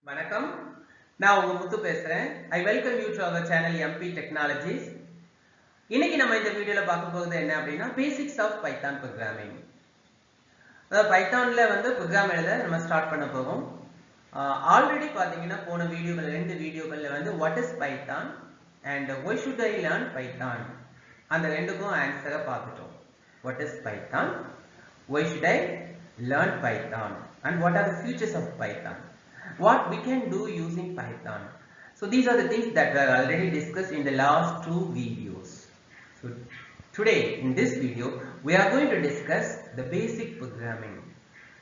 வணக்கம். நான் உங்க முத்து பேசுறேன். I welcome you to our channel MP Technologies. இன்னைக்கு நம்ம இந்த வீடியோல பார்க்க போறது என்ன அப்படின்னா basics of Python programming. அதாவது பைத்தான்ல ப்ரோக்ராம் எழுத நம்ம ஸ்டார்ட் பண்ண போறோம். ஆல்ரெடி பாத்தீங்கன்னா போன ரெண்டு வீடியோகள்ல what is Python and why should I learn Python அந்த ரெண்டுக்கும் ஆன்சரை பார்த்துட்டோம். What is Python? Why should I learn Python? And what are the features of Python? What we can do using Python. So these are the things that were already discussed in the last two videos. So today in this video we are going to discuss the basic programming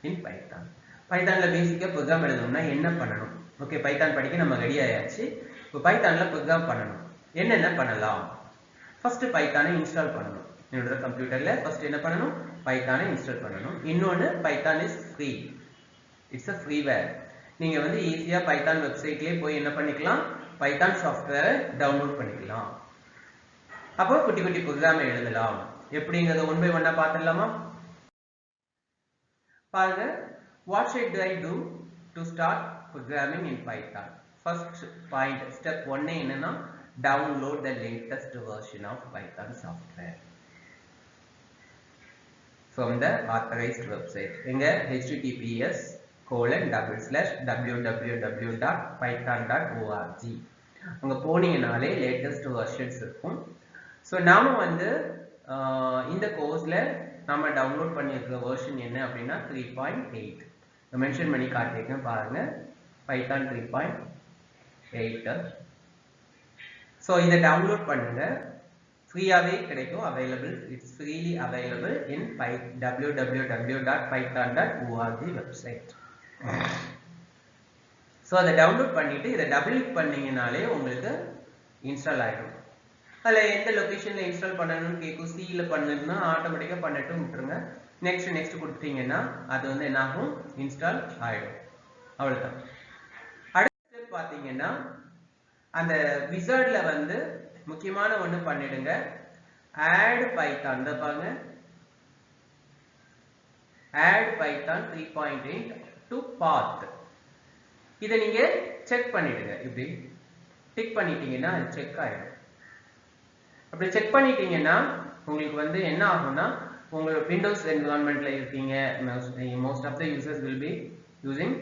in Python. Python la basic program எழுதணும்னா என்ன பண்ணணும்? Okay, Python படிக்க நம்ம ready ஆயாச்சு. இப்போ பைத்தான்ல program பண்ணணும். என்னென்ன பண்ணலாம்? ஃபர்ஸ்ட் பைத்தானை இன்ஸ்டால் பண்ணணும். என்னோட கம்ப்யூட்டர்ல ஃபர்ஸ்ட் என்ன பண்ணணும்? பைத்தானை இன்ஸ்டால் பண்ணணும். இன்னொன்னு Python is free. It's a freeware. நீங்க ஈஸியா பைத்தான் வெப்சைட்லயே போய் என்ன பண்ணிக்கலாம்? பைத்தான் சாஃப்ட்வேரை டவுன்லோட் பண்ணிக்கலாம். அப்போ குட்டி குட்டி ப்ரோக்ராம் எழுதலாம். எப்படிங்கறத ஒன் பை ஒன்னா பார்த்துடலாமா? பாருங்க, what should I do to start programming in Python? First point, step 1 என்னன்னா download the latest version of Python software from the authorized website. எங்க https://www.python.org அங்க போனீங்கனாலே லேட்டஸ்ட் வெர்ஷன்ஸ் இருக்கும். ஸோ நாம இந்த கோர்ஸ்ல நாம டவுன்லோட் பண்ணியிருக்கிற வெர்ஷன் என்ன அப்படின்னா 3.8 மென்ஷன் பண்ணி காட்டியிருக்கேன் பாருங்க, பைத்தான் 3.8. ஸோ இதை டவுன்லோட் பண்ணுங்க, ஃப்ரீயாவே கிடைக்கும். Available, it's freely available in www.python.org website. So அதை டவுன்லோட் பண்ணிட்டு இதை டபுள் கிளிக் பண்ணீங்கனாலே உங்களுக்கு இன்ஸ்டால் ஆகிடும். அதில் எந்த லொக்கேஷனில் இன்ஸ்டால் பண்ணணும்னு கேட்கும். சியில் பண்ணணும்னா ஆட்டோமேட்டிக்காக பண்ணிட்டு விட்டுருங்க. நெக்ஸ்ட் கொடுத்துட்டீங்கன்னா அது என்ன ஆகும்? இன்ஸ்டால் ஆகிடும். அவ்வளோதான். அடுத்த ஸ்டெப் பார்த்தீங்கன்னா அந்த விசார்டில் முக்கியமான ஒன்று பண்ணிடுங்க. ஆட் பைத்தான் பாருங்க, ஆட் பைத்தான் 3.8 to path. இதை நீங்க செக் பண்ணிடுங்க. இப்படி டிக் பண்ணிட்டீங்கன்னா அது செக் ஆயிடும். அப்படி செக் பண்ணிட்டீங்கன்னா உங்களுக்கு என்ன ஆகும்னா, உங்க விண்டோஸ் என்விரான்மெண்ட்ல இருக்கீங்க, most of the users will be using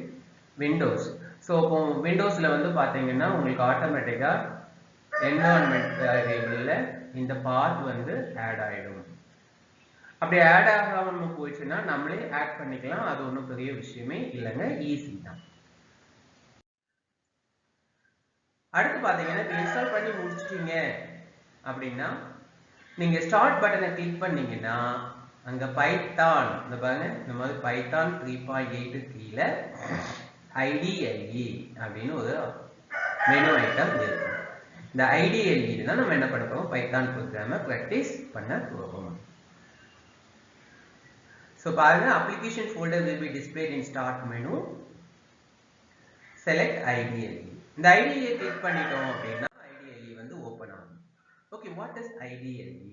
Windows. So இப்போ விண்டோஸ்ல பாத்தீங்கன்னா உங்களுக்கு ஆட்டோமேட்டிக்கா என்விரான்மெண்ட் வேரியபிள்ல இந்த பாத் ஆட் ஆயிடும். அப்படி ஆட் ஆகாம போயிடுச்சுன்னா நம்மளே ஆட் பண்ணிக்கலாம். அது ஒன்றும் பெரிய விஷயமே இல்லைங்க, ஈஸி தான். அடுத்து பாத்தீங்கன்னா இன்ஸ்டால் பண்ணி முடிச்சிட்டீங்க அப்படின்னா நீங்க ஸ்டார்ட் பட்டனை கிளிக் பண்ணீங்கன்னா அங்க பைத்தான் பாருங்க, இந்த மாதிரி பைத்தான் 3.8 கீழே IDLE அப்படின்னு ஒரு மெனு ஐட்டம் இருக்கு. இந்த IDLE தான் நம்ம என்ன பண்ண போறோம்? பைத்தான் ப்ரோக்ராமை பிராக்டிஸ் பண்ண போறோம். So பாருங்க, application folder will be displayed in start menu. Select IDLE. இந்த IDLE click பண்ணிட்டோம் அப்படின்னா IDLE ஓபன் ஆகும். Okay, what is IDLE?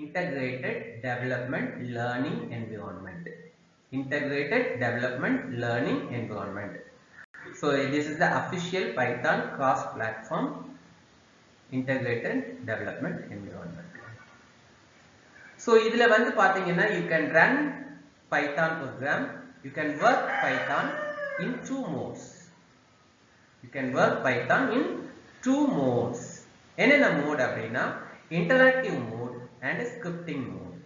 Integrated Development Learning Environment. Integrated Development Learning Environment. So this is the official Python cross-platform integrated development environment. So இதுல பாத்தீங்கன்னா you can run Python program, you can work Python in two modes. You can work Python in two modes. என்னென்ன mode அப்படின்னா interactive mode and scripting mode.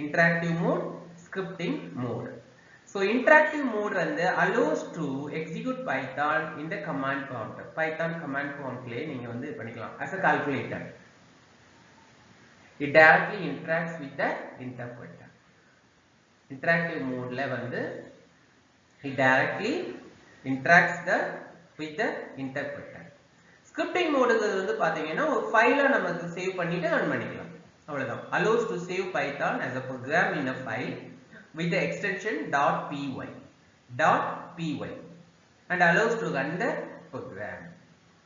Interactive mode, scripting mode. So interactive mode allows to execute Python in the command prompt. Python command promptல நீங்க பண்ணிக்கலாம் as a calculator. It directly interacts with the interpreter. Interactive mode la it directly interacts with the interpreter. Scripting mode பாத்தீங்கன்னா ஒரு ஃபைலை நமக்கு save பண்ணிட்டு run பண்ணிக்கலாம். அவ்வளவுதான். Allows to save Python as a program in a file with the extension .py and allows to run the program.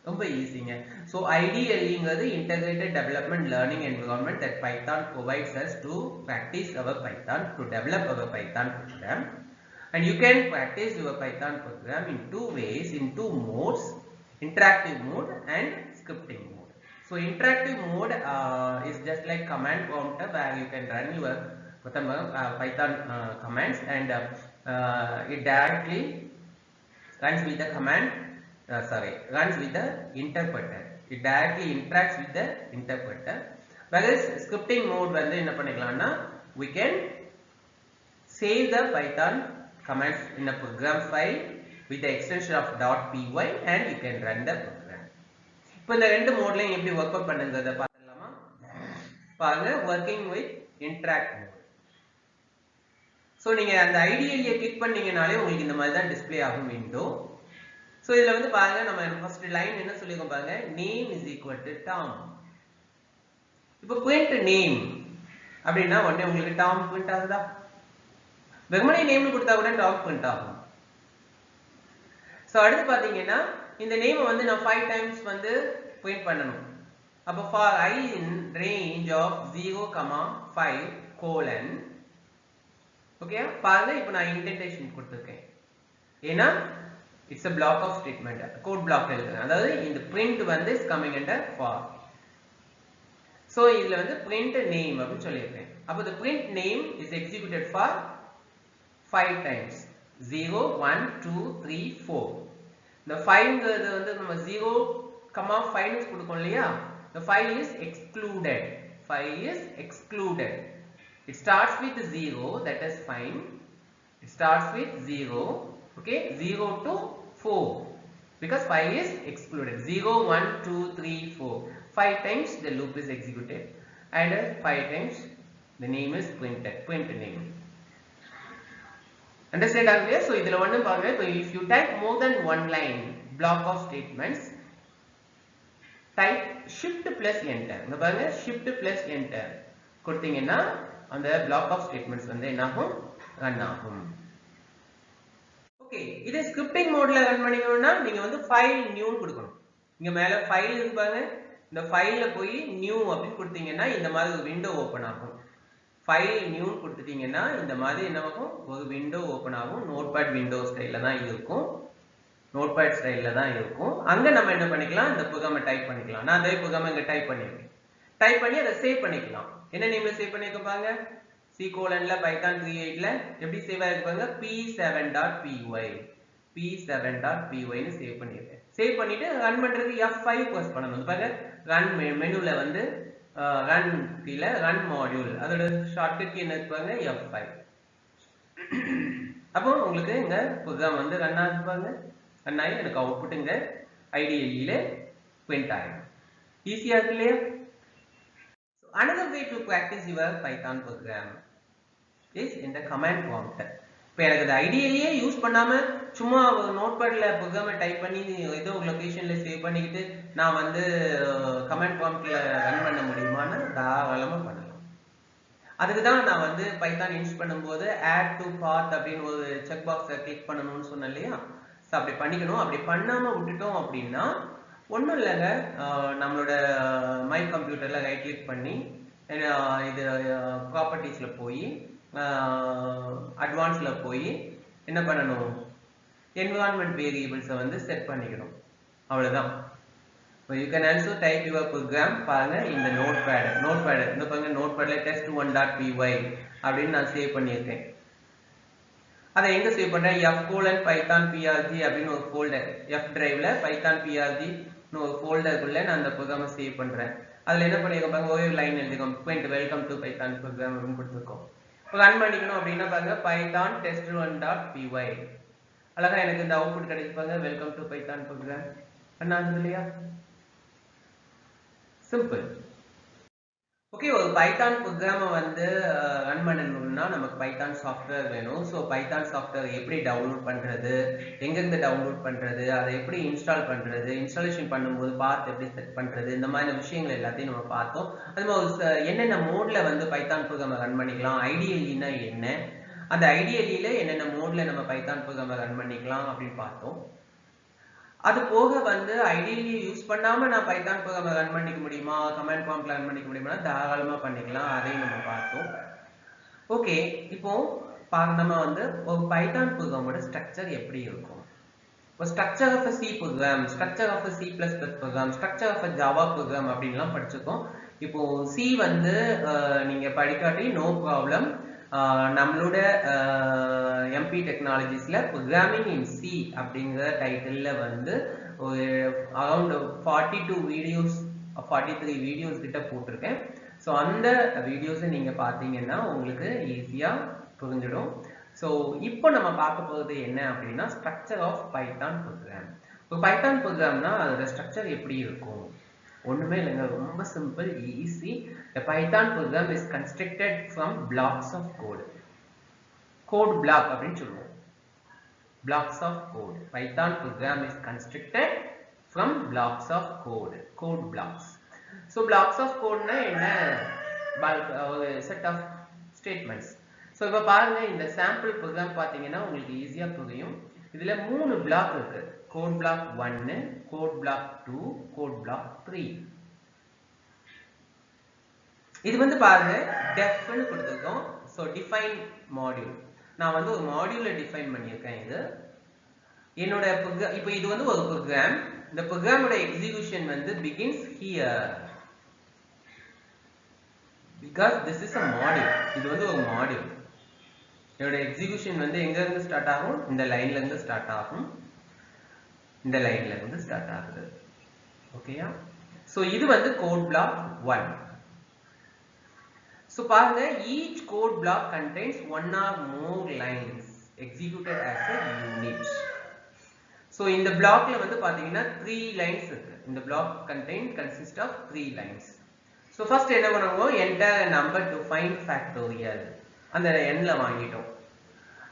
ரொம்ப ஈஸிங்க. So IDLE Integrated Development Learning Environment that Python provides us to practice our Python, to develop our Python program. And you can practice your Python program in two ways, in two modes, interactive mode and scripting mode. So interactive mode is just like command prompter where you can run your Python commands, and it directly runs with the command, runs with the interpreter. It directly interacts with the interpreter. Whereas scripting mode வந்து என்ன பண்ணிக்கலாம்னா, we can save the Python commands in a program file with the extension of .py and you can run the program. இப்போ இந்த ரெண்டு மோட்லயும் எப்படி work out பண்ணுங்கறத பார்க்கலாமா? பாருங்க, working with interact mode. So நீங்க அந்த ஐடியலியை கிளிக் பண்ணீங்கனாலே உங்களுக்கு இந்த மாதிரி தான் டிஸ்ப்ளே ஆகும் விண்டோ. சோ இதுல வந்து பாருங்க, நம்ம ஃபர்ஸ்ட் லைன் என்ன சொல்லிருக்கோம் பாருங்க, name is equal to Tom. இப்போ print name அப்படினா உடனே உங்களுக்கு Tom print ஆகுதா? வெறுமனே நேம் கொடுத்தா கூட Tom print ஆகும். சோ அடுத்து பாத்தீங்கன்னா இந்த நேம் வந்து நான் 5 டைம்ஸ் வந்து print பண்ணனும். அப்ப for I in range of 0, 5 : okay, பாருங்க இப்போ நான் இன்டென்டேஷன் கொடுத்திருக்கேன். ஏனா it's a block of statement, code block எழுதுறேன். அதாவது இந்த print வந்து is coming under for. So இதுல வந்து print name அப்படி சொல்லிருக்கேன். அப்ப the print name is executed for 5 times. 0, 1, 2, 3, 4. இந்த 5ங்கிறது வந்து நம்ம 0, 5 னு கொடுக்கோம் இல்லையா? the 5 is excluded. 5 is excluded. It starts with 0, that is fine. It starts with 0, okay, 0 to 4, because 5 is excluded. 0, 1, 2, 3, 4. 5 times the loop is executed, and 5 times the name is printed. Print name. Understand clear? So idhula one பாருங்க, so if you type more than one line block of statements, type shift plus enter. இங்க பாருங்க, shift plus enter கொடுத்தீங்கன்னா அந்த block of statements வந்து என்னாகும், run ஆகும். Okay, இதே scripting மோட்ல ரன் பண்ணிக்கணும்னா நீங்க வந்து ஃபைல் நியூ கொடுக்கணும். இங்க மேல ஃபைல் இருக்கு பாருங்க, இந்த ஃபைல்ல போய் நியூ அப்படினு கொடுத்தீங்கன்னா இந்த மாதிரி ஒரு விண்டோ ஓபன் ஆகும். ஃபைல் நியூ கொடுத்துட்டீங்கன்னா இந்த மாதிரி என்ன ஆகும், ஒரு விண்டோ ஓபன் ஆகும். நோட்பேட் விண்டோ ஸ்டைல்ல தான் இருக்கும். நோட்பேட் ஸ்டைல்ல தான் இருக்கும். அங்க நம்ம என்ன பண்ணிக்கலாம், இந்த புரோகிராமை டைப் பண்ணிக்கலாம். நான் அதே புரோகிராமை இங்க டைப் பண்ணிருக்கேன். டைப் பண்ணி அதை சேவ் பண்ணிக்கலாம். என்ன நேம்ல சேவ் பண்ணிருக்க பாருங்க, C::ல Python 3.8ல எப்படி சேவ் ஆயிருக்கு பாருங்க, p7.py. p7.py னு சேவ் பண்ணிருக்கேன். சேவ் பண்ணிட்டு ரன் பண்றதுக்கு F5 பிரஸ் பண்ணனும். பாருங்க, ரன் மெனுல வந்து ரன் கீழ ரன் மாடியூல், அதோட ஷார்ட்கட் என்ன இருக்கு பாருங்க, F5. அப்போ உங்களுக்கு இங்க புரோகிராம் வந்து ரன் ஆகுது பாருங்க. ரன் ஆகி எனக்கு அவுட்புட் இங்க IDLE ல பிரிண்ட் ஆயிடும். ஈஸியா இருக்கு இல்லையா? Another way to practice your Python program is in the command prompter. இப்போ எனக்கு இந்த ஐடியலியே யூஸ் பண்ணாம சும்மா ஒரு நோட்பேட்ல புரோகிராமை டைப் பண்ணி ஏதோ ஒரு லொகேஷன்ல சேவ் பண்ணிக்கிட்டு நான் வந்து கமாண்ட் ப்ராம்ப்ட்ல ரன் பண்ண முடியுமான்னு தாராளமா பண்ணலாம். அதுக்கு தான் நான் வந்து பைத்தான் இன்ஸ்ட் பண்ணும்போது add to path அப்படின்னு ஒரு செக் பாக்ஸை கிளிக் பண்ணணும்னு சொன்னேன் இல்லையா? ஸோ அப்படி பண்ணிக்கணும். அப்படி பண்ணாம விட்டுட்டோம் அப்படின்னா ஒன்றும் இல்லைங்க, நம்மளோட மை கம்ப்யூட்டர்ல ரைட் கிளிக் பண்ணி இது ப்ராப்பர்ட்டிஸ்ல போய் அட்வான்ஸ்ல போய் என்ன பண்ணணும், என்விரான்மெண்ட் வேரியபிள்ஸை வந்து செட் பண்ணிக்கணும். அவ்வளவுதான். You can also type your program. பாருங்க, இந்த நோட்பேட் இந்த பாருங்க, நோட்பேட்ல test1.py அப்படின்னு நான் சேவ் பண்ணியிருக்கேன். அதை எங்க சேவ் பண்றேன், f:/python_prg அப்படின்னு ஒரு ஃபோல்டர், F டிரைவ்ல python_prg ஒரு ஃபோல்டருக்குள்ள நான் அந்த ப்ரோக்ராமை சேவ் பண்றேன். அதுல என்ன பண்ணிருக்கோம் பாருங்க, ஒரே line எழுதிருக்கோம், welcome to python program அப்படின்னு கொடுத்துருக்கோம். ரன் பண்ணிக்கணும் அப்படின்னா பாருங்க, python test1.py. அழகா எனக்கு இந்த அவுட்புட் கிடைச்சிப்பாங்க, welcome to python program. Run ஆகுது இல்லையா? சிம்பிள். ஓகே, ஒரு பைத்தான் ப்ரோக்ராமை வந்து ரன் பண்ணணும்னா நமக்கு பைத்தான் சாஃப்ட்வேர் வேணும். ஸோ பைத்தான் சாஃப்ட்வேர் எப்படி டவுன்லோட் பண்ணுறது, எங்கெருந்து டவுன்லோட் பண்ணுறது, அதை எப்படி இன்ஸ்டால் பண்ணுறது, இன்ஸ்டாலேஷன் பண்ணும்போது பாத் எப்படி செட் பண்ணுறது, இந்த மாதிரி விஷயங்கள் எல்லாத்தையும் நம்ம பார்த்தோம். அது மாதிரி என்னென்ன மோடில் வந்து பைத்தான் ப்ரோக்ராமை ரன் பண்ணிக்கலாம், ஐடியலினா என்ன, அந்த ஐடியலில என்னென்ன மோட்ல நம்ம பைத்தான் ப்ரோக்ராமை ரன் பண்ணிக்கலாம் அப்படின்னு பார்த்தோம். அது போக வந்து ஐடியலி யூஸ் பண்ணாம நான் பைத்தான் ப்ரோக்ராமை ரன் பண்ணிக்க முடியுமா, கமாண்ட் ப்ராம்ப்ட்ல ரன் பண்ணிக்க முடியுமா, தாராளமா பண்ணிக்கலாம். அதையும் நம்ம பார்த்தோம். ஓகே, இப்போ நம்ம வந்து ஒரு பைத்தான் ப்ரோக்ராமோட ஸ்ட்ரக்சர் எப்படி இருக்கும், ஒரு structure of C program, structure of C plus plus program, structure of Java program அப்படின்லாம் படிச்சிருக்கோம். இப்போ சி வந்து நீங்க படிக்காட்டி நோ ப்ராப்ளம். நம்மளோட எம்பி டெக்னாலஜிஸ்ல ப்ரோக்ராமிங் இன் சி அப்படிங்கிற டைட்டில்ல வந்து ஒரு அரௌண்ட் 42 வீடியோஸ் 43 வீடியோஸ் கிட்ட போட்டிருக்கேன். ஸோ அந்த வீடியோஸை நீங்க பார்த்தீங்கன்னா உங்களுக்கு ஈஸியா புரிஞ்சிடும். ஸோ இப்போ நம்ம பார்க்க போகிறது என்ன அப்படின்னா ஸ்ட்ரக்சர் ஆஃப் பைத்தான் ப்ரோக்ராம். இப்போ பைத்தான் ப்ரோக்ராம்னா அதோட ஸ்ட்ரக்சர் எப்படி இருக்கும்? ஒண்ணுமே இல்லைங்க, ரொம்ப simple, easy. A Python program is constructed from blocks of code. Code block அப்படின்னு சொல்லுவோம். Blocks of code. Python program is constructed from blocks of code. Code blocks. So blocks of code னா என்ன? ஒரு set of statements. So இப்போ பாருங்க, இந்த sample program பார்த்தீங்கன்னா உங்களுக்கு ஈஸியா புரியும். இதுல 3 பிளாக் இருக்கு. Code block 1, code block 2, code block 3. இது வந்து பாருங்க டெஃப்னு கொடுத்திருக்கோம். So define module. நான் வந்து ஒரு மாடியூலை டிஃபைன் பண்ணியிருக்கேன். இது என்னோட இப்போ இது வந்து ஒரு ப்ரோக்ராம். இந்த ப்ரோக்ராமோட எக்ஸிகியூஷன் வந்து begins here because this is a module. இது வந்து ஒரு மாடியூல். இதோட எக்ஸிகியூஷன் வந்து எங்க இருந்து ஸ்டார்ட் ஆகும்? இந்த லைன்ல இருந்து ஸ்டார்ட் ஆகும். இந்த லைன்ல இருந்து ஸ்டார்ட் ஆகுது. ஓகேயா? சோ இது வந்து கோட் பிளாக் 1. சோ பாருங்க, each code block contains one or more lines executed as a unit. So இந்த பிளாக்ல வந்து பாத்தீங்கன்னா 3 lines இருக்கு. இந்த block consists of 3 lines. So first என்ன பண்ணுவோம்? enter a number to find factorial. அந்த n ல வாங்கிட்டோம்.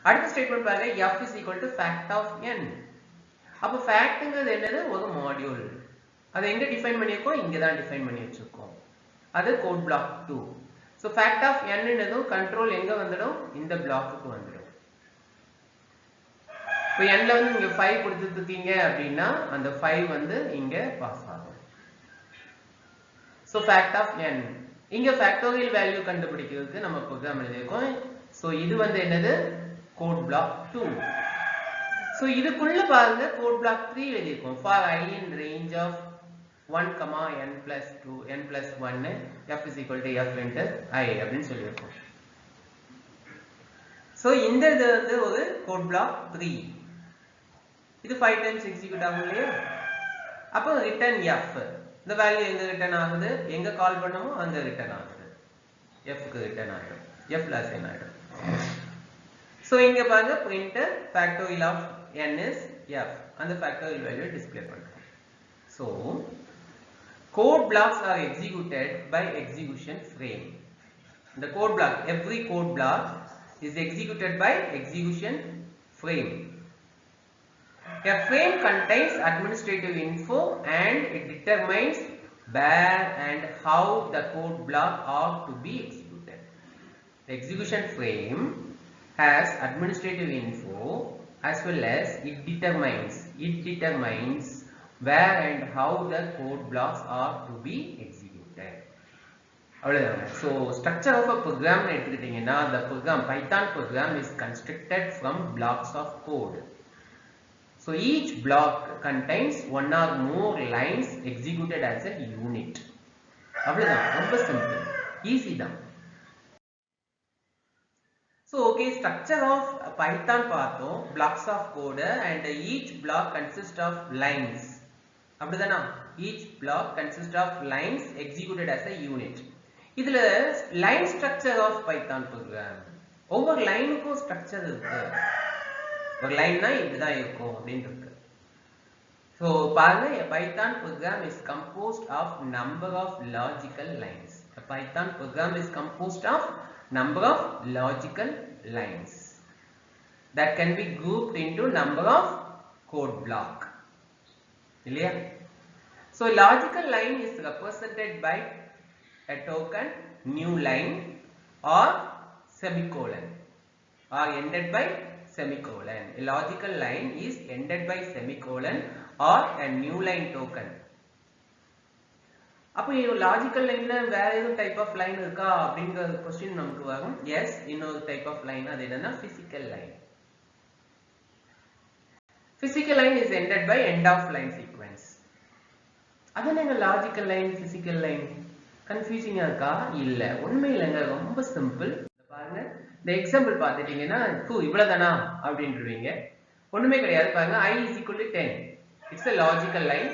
அடுத்த ஸ்டேட்மென்ட் பாருங்க, f is equal to fact of n. அப்ப ஃபேக்ட்ங்கிறது என்னது? ஒரு மாடியூல். அதை எங்க டிஃபைன் பண்ணிருக்கோம்? இங்க தான் டிஃபைன் பண்ணி வச்சிருக்கோம். அது code block 2. So fact of n என்னது? கண்ட்ரோல் எங்க வந்துடும்? இந்த பிளாக்குக்கு வந்துடும். இப்போ n ல வந்து நீங்க 5 கொடுத்துட்டீங்க அப்படின்னா அந்த 5 வந்து இங்க பாஸ் ஆகும். So fact of n. இங்க ஃபேக்டோரியல் வேல்யூ கண்டுபிடிக்கிறதுக்கு நம்ம ப்ரோக்ராம் எழுதியிருக்கோம். சோ இது வந்து என்னது? Code block 2. So இதுக்குள்ள பாருங்க கோட் பிளாக் 3 எழுதிருக்கோம். for I in range of 1, n plus 2, n plus 1, f is equal to f into I அப்படின்னு சொல்லியிருக்கோம். So இந்த இது வந்து ஒரு கோட் பிளாக் 3. இது 5 times எக்ஸிக்யூட் ஆகும் இல்லையா? அப்போ ரிட்டர்ன் f. இந்த வேல்யூ எங்க ரிட்டர்ன் ஆகுது? எங்க கால் பண்ணமோ அங்க ரிட்டர்ன் ஆகுது. f க்கு ரிட்டர்ன் ஆகும். f ல அசைன் ஆகும். So இங்க பாருங்க print factorial of n is f. அந்த factorial value display பண்றோம். So code blocks are executed by execution frame. The code block, every code block is executed by execution frame. A frame contains administrative info and it determines where and how the code block are to be executed. The execution frame has administrative info as well as it determines where and how the code blocks are to be executed. அவ்வளவுதான். So structure of a program எடுத்துக்கிட்டீங்கன்னா the program Python program is constructed from blocks of code. So each block contains one or more lines executed as a unit. அவ்வளவுதான், ரொம்ப simple, easy தான். So okay, structure of Python பார்த்தோம், blocks of code and each block consists of lines. அப்படிதானா? Each block consists of lines executed as a unit. இதுல line structure of Python program. ஒவ்வொரு லைனுக்கும் structure இருக்கு. ஒரு லைன்னா இப்படிதான் இருக்கும் அப்படின்னு இருக்கு. So பாருங்க, a Python program is composed of number of logical lines. A Python program is composed of number of logical lines that can be grouped into number of code block. இல்லையா? So logical line is represented by a token, new line or semicolon or ended by semicolon. A logical line is ended by semicolon or a new line token. அப்போ logical லைன்ல வேற ஏதோ type of line இருக்கா அப்படிங்கிற question நமக்கு வரும். S, இன்னொரு type of line, அது என்னன்னா physical line. Physical line is ended by end of line sequence. அதனால லாஜிக்கல் லைன் physical line கன்ஃபியூசிங்கா இருக்கா? இல்ல, உண்மையிலங்க ரொம்ப சிம்பிள். பாருங்க, இந்த எக்ஸாம்பிள் பார்த்துட்டீங்கன்னா இவ்வளவுதானா அப்படின்றீங்க. ஒண்ணுமே கிடையாது. பாருங்க, I is equal to 10. It's a logical line.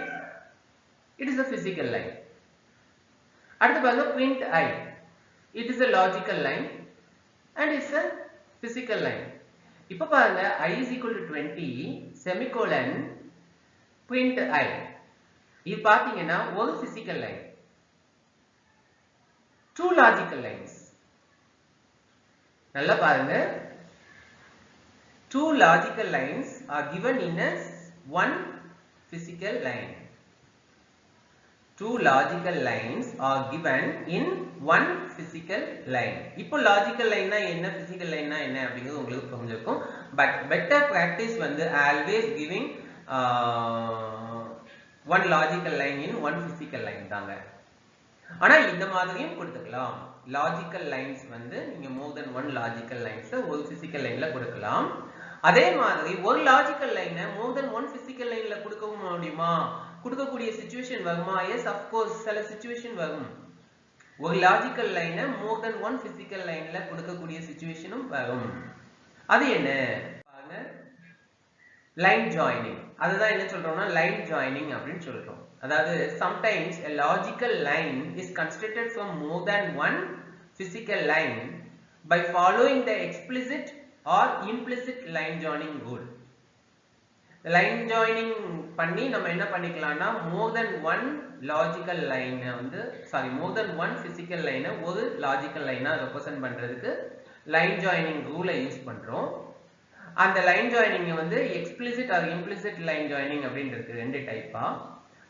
It is a physical line. அடுத்து பாருங்க, print I. It is a logical line and it's a physical line. இப்ப பாருங்க, I is equal to 20 semicolon print I. இது பாத்தீங்கன்னா ஒரு physical line. Two logical lines. நல்லா பாருங்க, two logical lines are given in a one physical line. Two logical lines are given in one physical line. இப்போ logical line னா என்ன, physical line னா என்ன அப்படிங்கிறது உங்களுக்கு புரிஞ்சிருக்கும். But better practice வந்து always giving one logical line in one physical line தாங்க. ஆனா இந்த மாதிரியும் கொடுத்துக்கலாம். லாஜிக்கல் லைன்ஸ் வந்து நீங்க more than one logical lines ஒரு physical lineல கொடுக்கலாம். அதே மாதிரி ஒரு லாஜிக்கல் லைனை more than one physical lineல கொடுக்கவும் முடியுமா? கொடுக்கக்கூடிய சிச்சுவேஷன் வருமா? எஸ், of course, சில சிச்சுவேஷன் வரும். ஒரு லாஜிக்கல் லைனை more than one physical lineல கொடுக்கக்கூடிய சிச்சுவேஷனும் வரும். அது என்ன பாருங்க, லைன் ஜாயினிங். அதுதான் என்ன சொல்றோம்னா லைன் ஜாயினிங் அப்படின்னு சொல்றோம். அதாவது sometimes a logical line is constructed from more than one physical line by following the explicit or implicit line joining rule. Line joining பண்ணி நம்ம என்ன பண்ணிக்கலாம்னா more than one logical line வந்து more than one physical line ஒரு logical line represent பண்றதுக்கு line joining ரூலை use பண்றோம். அந்த லைன் ஜாயினிங் வந்து explicit or implicit line joining அப்படின்னு இருக்கு, ரெண்டு டைப்பா.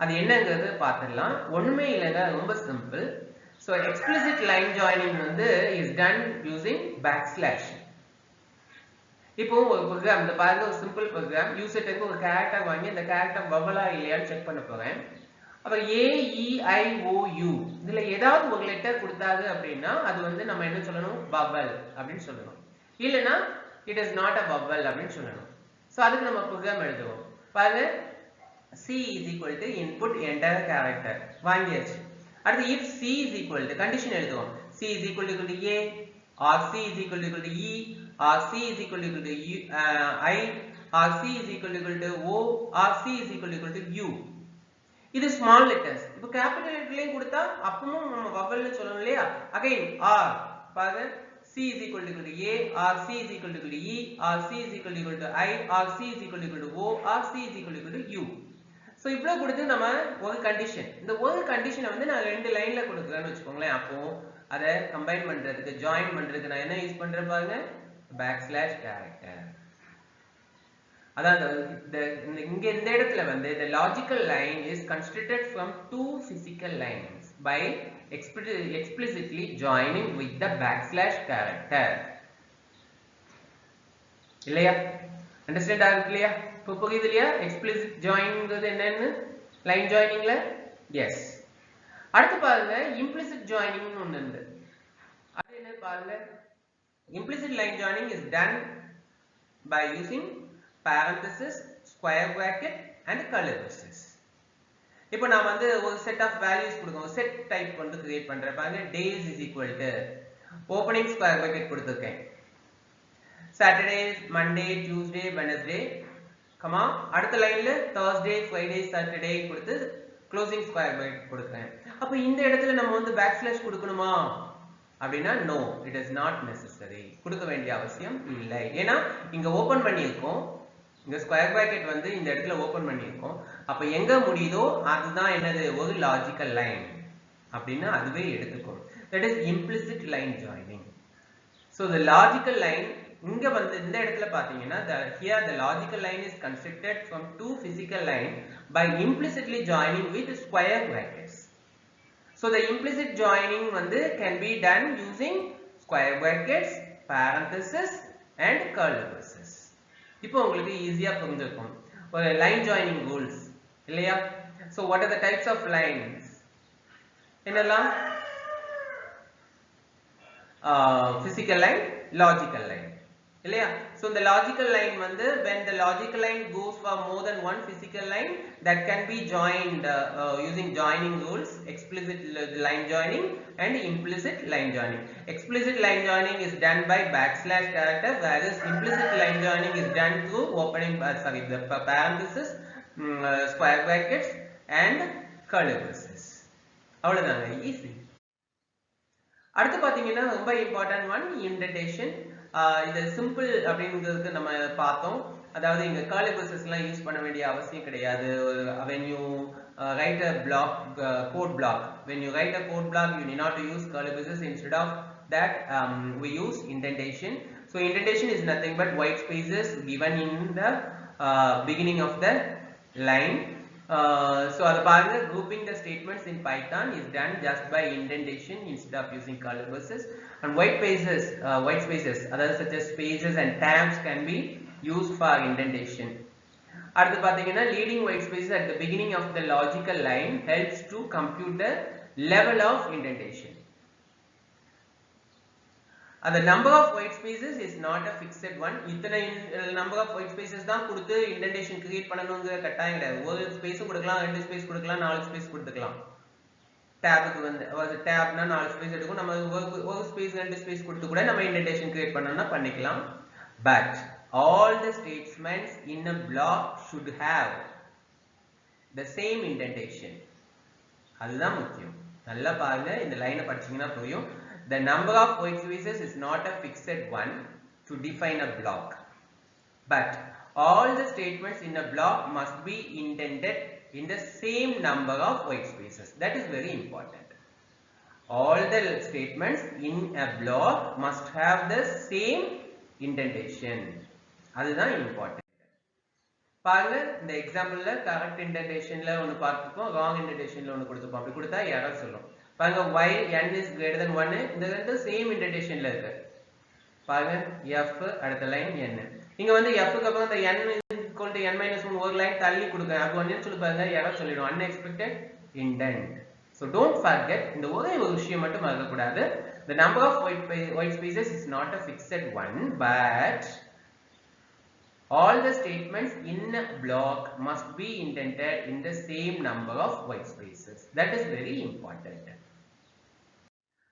அது என்னங்கிறது பார்த்துடலாம். ஒண்ணுமே இல்லைங்க, ரொம்ப simple. So explicit line joining வந்து இஸ் டன் யூசிங் பேக்ஸ்லாஷ். இப்போ ஒரு ப்ரோக்ராம், இந்த பாருங்க, ஒரு சிம்பிள் ப்ரோக்ராம். யூசருக்கு ஒரு கேரக்டர் வாங்கி இந்த கேரக்டர் வவலா இல்லையான்னு செக் பண்ண போறேன். அப்ப AEIOU இதுல ஏதாவது ஒரு லெட்டர் கொடுத்தாது அப்படின்னா அது வந்து நம்ம என்ன சொல்லணும், வவல் அப்படின்னு சொல்லணும். இல்லைன்னா it is not a vowel அப்படின்னு சொல்லணும். ஸோ அதுக்கு நம்ம ப்ரோக்ராம் எழுதுவோம். பாருங்க, C is equal to input enter character வாங்கியாச்சு. அடுத்து if C is equal to condition எழுதுவோம். C is equal to A or C is equal to E or C is equal to I or C is equal to O or C is equal to U. இது small letters. இப்போ capital letterலயும் கொடுத்தா அப்பவும் நம்ம vowel சொல்லணும் இல்லையா? Again R பாருங்க, C is equal to A or C is equal to E or C is equal to I or C is equal to O or C is equal to U. So இவ்வளவு கொடுத்து நம்ம ஒரு condition, இந்த ஒரு கண்டிஷனை வந்து நான் ரெண்டு லைன்ல கொடுக்குறேன்னு வச்சுக்கோங்களேன். அப்போ அதை கம்பைன் பண்றதுக்கு, ஜாயின் பண்றதுக்கு நான் என்ன யூஸ் பண்றேன் பாருங்க, பேக்ஸ்லாஷ் கேரக்டர். அதாவது இங்க இந்த இடத்துல வந்து the logical line is constructed from two physical lines by explicitly joining with the backslash character. இல்லையா? அண்டர்ஸ்டாண்ட் ஆகுது இல்லையா? இப்போ புரியுது இல்லையா எக்ஸ்பிளிசிட் ஜாயின்ங்கிறது என்னன்னு லைன் ஜாயினிங்ல? எஸ். அடுத்து பாருங்க, இம்ப்ளிசிட் ஜாயினிங்னு ஒன்று இருக்கு. அது என்ன பாருங்க, implicit line joining is done by using parenthesis, square bracket and curly braces. இப்போ நான் வந்து ஒரு செட் ஆஃப் வேல்யூஸ் கொடுக்கணும், செட் டைப் வந்து கிரியேட் பண்றேன். பாருங்க, days is equal to opening square bracket கொடுத்திருக்கேன். Saturday, Monday, Tuesday, Wednesday, comma அடுத்த லைன்ல Thursday, Friday, Saturday கொடுத்து க்ளோசிங் ஸ்கொயர் bracket கொடுக்கிறேன். அப்ப இந்த இடத்துல நம்ம வந்து பேக்ஸ்லாஷ் கொடுக்கணுமா அப்படின்னா no, it is not necessary. கொடுக்க வேண்டிய அவசியம் இல்லை. ஏன்னா இங்க ஓபன் பண்ணியிருக்கோம், இங்க ஸ்கொயர் bracket வந்து இந்த இடத்துல ஓபன் பண்ணியிருக்கோம். அப்ப எங்க முடியுதோ அதுதான் என்னது, ஒரு லாஜிக்கல் லைன் அப்படின்னா அதுவே எடுத்துக்கும். That is implicit line joining. So the logical line இங்க வந்து இந்த இடத்துல பாத்தீங்கன்னா here the logical line is constructed from two physical line by implicitly joining with square brackets. So the implicit joining வந்து can be done using square brackets, parenthesis and curly braces. இப்போ உங்களுக்கு ஈஸியா புரிஞ்சிருக்கும் ஒரு லைன் ஜாயினிங் ரூல்ஸ் இல்லையா? So what are the types of lines? என்னெல்லாம் physical line, logical line இல்லையா? So the logical line வந்து when the logical line goes for more than one physical line, that can be joined using joining rules, explicit line joining and implicit line joining. Explicit line joining is done by backslash character, whereas implicit line joining is done through opening the parenthesis, square brackets and curly braces. அவ்வளவுதாங்க, easy. அடுத்து பாத்தீங்கன்னா ரொம்ப important one indentation. இது simple அப்படிங்கிறதுக்கு நம்ம பார்த்தோம். அதாவது இங்க கர்லி braces எல்லாம் யூஸ் பண்ண வேண்டிய அவசியம் கிடையாது. when you write a block code block, when you write a code block, you need not to use curly braces. Instead of that, we use indentation. So indentation is nothing but white spaces given in the beginning of the line. So அது பாருங்க, grouping the statements in Python is done just by indentation instead of using curly braces. And white spaces அதாவது such as spaces and tabs can be used for indentation. அடுத்து பாத்தீங்கன்னா leading white spaces at the beginning of the logical line helps to compute the level of indentation. The number of white spaces is not a fixed one. இத்தனை number of white spaces தான் கொடுத்து indentation create பண்ணணும்ங்கற கட்டாயம் கிடையாது. ஒரு space கொடுக்கலாம், ரெண்டு space கொடுக்கலாம், நாலு ஸ்பேஸ் கொடுத்துக்கலாம். டாப்க்கு வந்து ஒரு டாப்னா நாலு ஸ்பேஸ் எடுக்கும். நம்ம ஒரு ஸ்பேஸ் ரெண்டு ஸ்பேஸ் கொடுத்து கூட நம்ம indentation create பண்ணனும்னா பண்ணிக்கலாம். But all the statements in a block should have the same indentation. அதுதான் முக்கியம். நல்லா பாருங்க, இந்த லைனை படிச்சீங்கன்னா புரியும். The number of white spaces is not a fixed one to define a block, but all the statements in a block must be indented in the same number of white spaces. That is very important. All the statements in a block must have the same indentation. அதுதான் important. பாருங்க, இந்த எக்ஸாம்பிள்ல correct இன்டென்டேஷன்ல ஒன்னு பார்த்துப்போம், wrong இன்டென்டேஷன்ல ஒன்னு கொடுத்துப்போம். அப்படி கொடுத்தா error சொல்லும். பாருங்க, while n is greater than 1, இந்த ரெண்டு சேம் இன்டென்டேஷன்ல இருக்கு. பாருங்க, f அடுத்த லைன் n. இங்க வந்து f க்கு அப்புறம் இந்த n equal to n minus 1 ஒரு லைன் தள்ளி கொடுங்க. அப்ப வந்து சொல்லி பாருங்க, எரர் சொல்லிடும், unexpected indent. So don't forget, இந்த ஒரே ஒரு விஷயம் மட்டும் மறக்க கூடாது. The number of white spaces is not a fixed one, but all the statements in a block must be indented in the same number of white spaces. That is very important.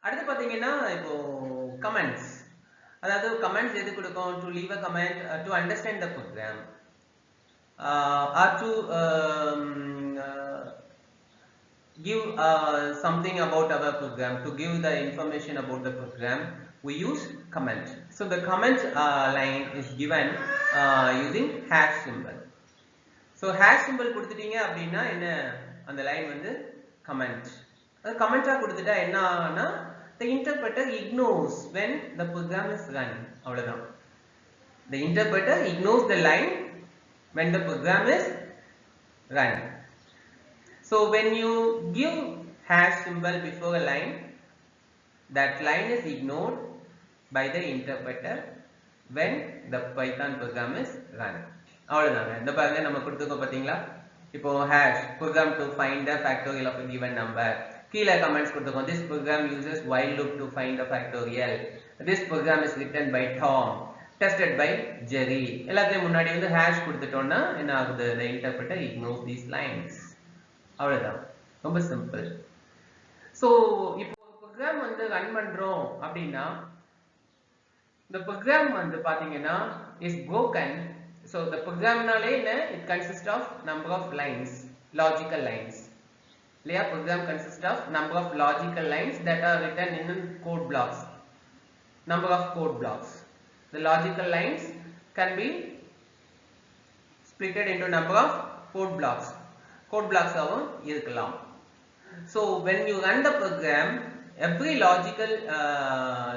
அடுத்து பாத்தீங்கன்னா இப்போ comments. அதாவது comments எது கொடுக்கும்? to leave a comment, to understand the program, or to give something about our program, to give the information about the program, we use comment. So the comment line is given using hash symbol. So hash symbol கொடுத்துட்டீங்க அப்படின்னா என்ன, அந்த line வந்து comment. அது கமெண்டா கொடுத்துட்டா என்ன ஆகும்னா, the interpreter ignores when the program is run. அவ்வளவுதான். The interpreter ignores the line when the program is run. So when you give hash symbol before a line, that line is ignored by the interpreter when the Python program is run. அவ்வளவுதாங்க. இந்த பாருங்க, நம்ம கொடுத்துக்கோ பாத்தீங்களா, இப்போ hash program to find the factorial of a given number. கீழே comments கொடுத்துக்கோம். This program uses while loop to find the factorial. This program is written by Tom, tested by Jerry. எல்லாத்தையும் முன்னாடி வந்து hash கொடுத்துட்டோம்னா என்ன ஆகுது? The interpreter ignores these lines. அவ்வளவுதான், ரொம்ப simple. So இப்போ program வந்து ரன் பண்றோம் அப்படின்னா, the program வந்து பாத்தீங்கன்னா is broken. So the program நாலே என்ன, it consists of number of lines, logical lines. இல்லையா? program consists of number of logical lines that are written in code blocks. Number of code blocks. The logical lines can be splitted into number of code blocks. Code blocks ஆவும் இருக்கலாம். So when you run the program, every logical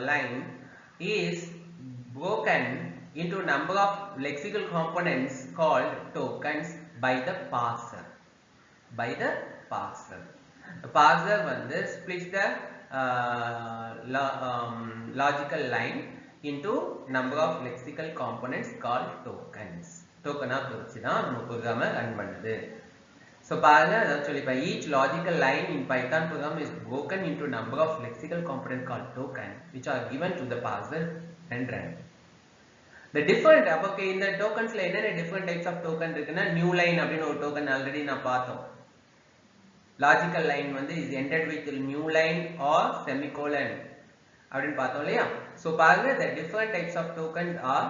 line is broken into number of lexical components called tokens by the parser. By the parser. The parser வந்து splits the logical line into number of lexical components called tokens. Token ஆ பிரிச்சு தான் நம்ம program run பண்ணுது. So பாருங்க அதான் சொல்லிப்பேன் each logical line in Python program is broken into number of lexical components called token which are given to the parser and run. The different அப்போ இந்த டோக்கன்ஸ்ல என்னென்ன different types of token இருக்குன்னா new line அப்படின்னு ஒரு token already நான் பார்த்தோம். Logical line வந்து is ended with new line or semicolon அப்படின்னு பார்த்தோம் இல்லையா? So பாருங்க the different types of tokens are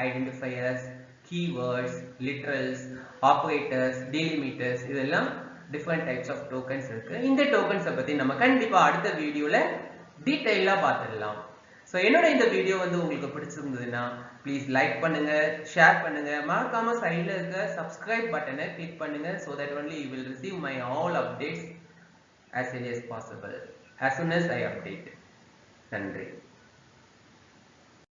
identifiers, keywords, literals, operators, delimiters இதெல்லாம் different types of tokens இருக்கு. இந்த tokens பத்தி நம்ம கண்டிப்பா அடுத்த வீடியோல டீடைலா பார்த்துடலாம். So என்னோட இந்த வீடியோ வந்து உங்களுக்கு பிடிச்சிருந்ததுன்னா ப்ளீஸ் லைக் பண்ணுங்க, ஷேர் பண்ணுங்க, மறக்காம சைடுல இருக்க subscribe பட்டனை கிளிக் பண்ணுங்க so that only you will receive my all updates as early as possible as soon as I update. நன்றி.